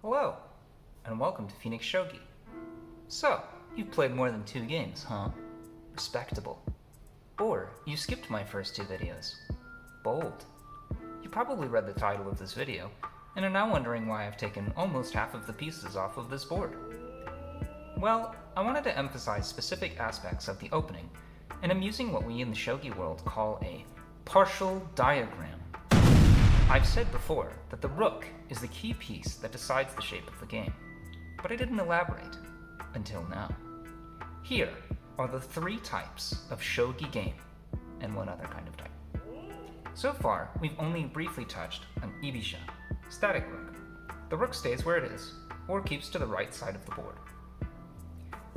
Hello, and welcome to Phoenix Shogi. So, you've played more than 2 games, huh? Respectable. Or, you skipped my first 2 videos. Bold. You probably read the title of this video, and are now wondering why I've taken almost half of the pieces off of this board. Well, I wanted to emphasize specific aspects of the opening, and I'm using what we in the Shogi world call a partial diagram. I've said before that the rook is the key piece that decides the shape of the game, but I didn't elaborate until now. Here are the 3 types of shogi game, and one other kind of type. So far, we've only briefly touched on ibisha, static rook. The rook stays where it is, or keeps to the right side of the board.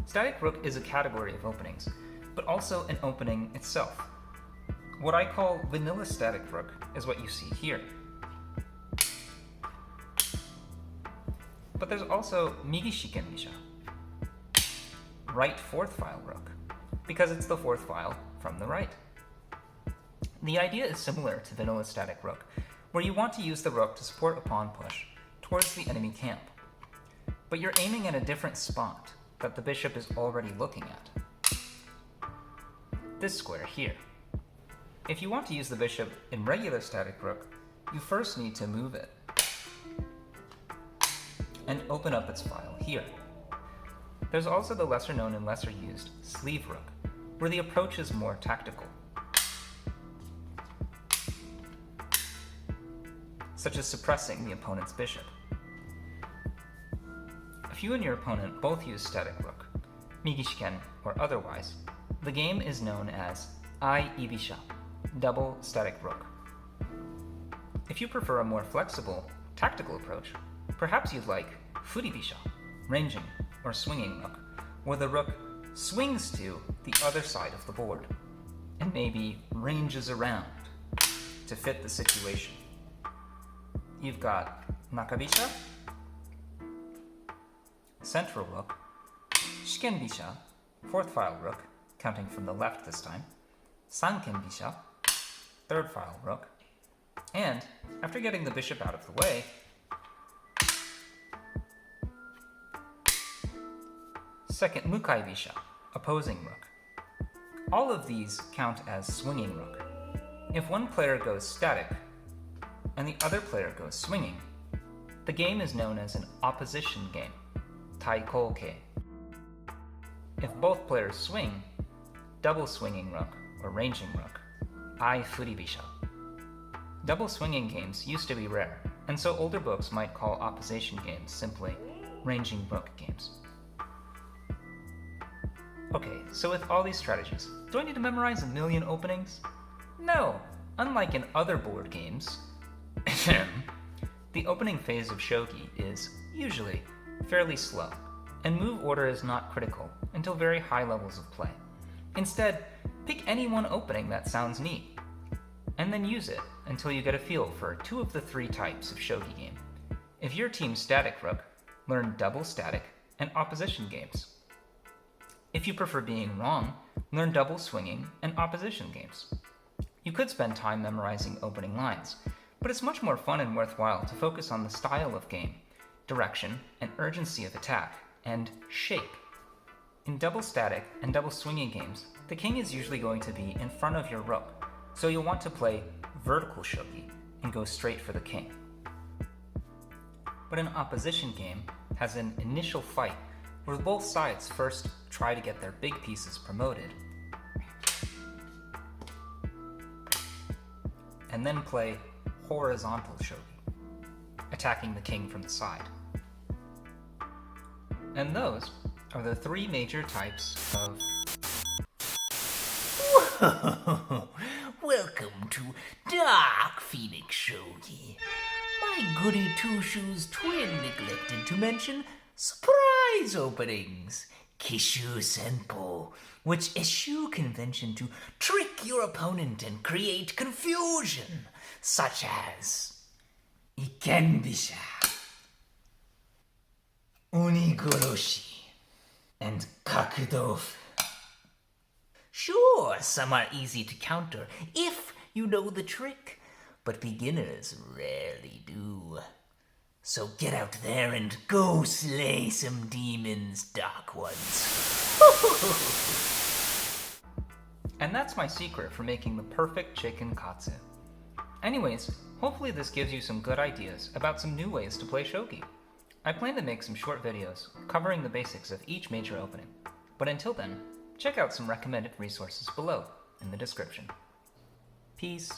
Static rook is a category of openings, but also an opening itself. What I call vanilla static rook is what you see here. But there's also migi shiken bisha, right 4th file rook, because it's the 4th file from the right. The idea is similar to vanilla static rook, where you want to use the rook to support a pawn push towards the enemy camp, but you're aiming at a different spot that the bishop is already looking at. This square here. If you want to use the bishop in regular static rook, you first need to move it and open up its file here. There's also the lesser known and lesser used sleeve rook, where the approach is more tactical, such as suppressing the opponent's bishop. If you and your opponent both use static rook, migi shiken or otherwise, the game is known as ai ibisha, double static rook. If you prefer a more flexible, tactical approach, perhaps you'd like furi bisha, ranging or swinging rook, where the rook swings to the other side of the board, and maybe ranges around to fit the situation. You've got nakabisha, central rook, shiken bisha, 4th file rook, counting from the left this time, sanken bisha, 3rd file rook, and after getting the bishop out of the way, second mukai bisha, opposing rook. All of these count as swinging rook. If one player goes static and the other player goes swinging, the game is known as an opposition game, taikouke. If both players swing, double swinging rook or ranging rook, ai furi bisha. Double swinging games used to be rare, and so older books might call opposition games simply ranging rook games. Okay, so with all these strategies, do I need to memorize a million openings? No! Unlike in other board games, the opening phase of shogi is, usually, fairly slow, and move order is not critical until very high levels of play. Instead, pick any one opening that sounds neat, and then use it until you get a feel for 2 of the 3 types of shogi game. If you're team static rook, learn double static and opposition games. If you prefer being wrong, learn double swinging and opposition games. You could spend time memorizing opening lines, but it's much more fun and worthwhile to focus on the style of game, direction and urgency of attack, and shape. In double static and double swinging games, the king is usually going to be in front of your rook, so you'll want to play vertical shogi and go straight for the king. But an opposition game has an initial fight where both sides first try to get their big pieces promoted, and then play horizontal shogi, attacking the king from the side. And those are the 3 major types of... Whoa! Welcome to Dark Phoenix Shogi. My goody two-shoes twin neglected to mention surprise openings, Kishu Senpo, which eschew convention to trick your opponent and create confusion, such as Iken Bisha, Unigoroshi, and Kakudofu. Sure, some are easy to counter if you know the trick, but beginners rarely do. So get out there and go slay some demons, dark ones. And that's my secret for making the perfect chicken katsu. Anyways, hopefully this gives you some good ideas about some new ways to play shogi. I plan to make some short videos covering the basics of each major opening. But until then, check out some recommended resources below in the description. Peace.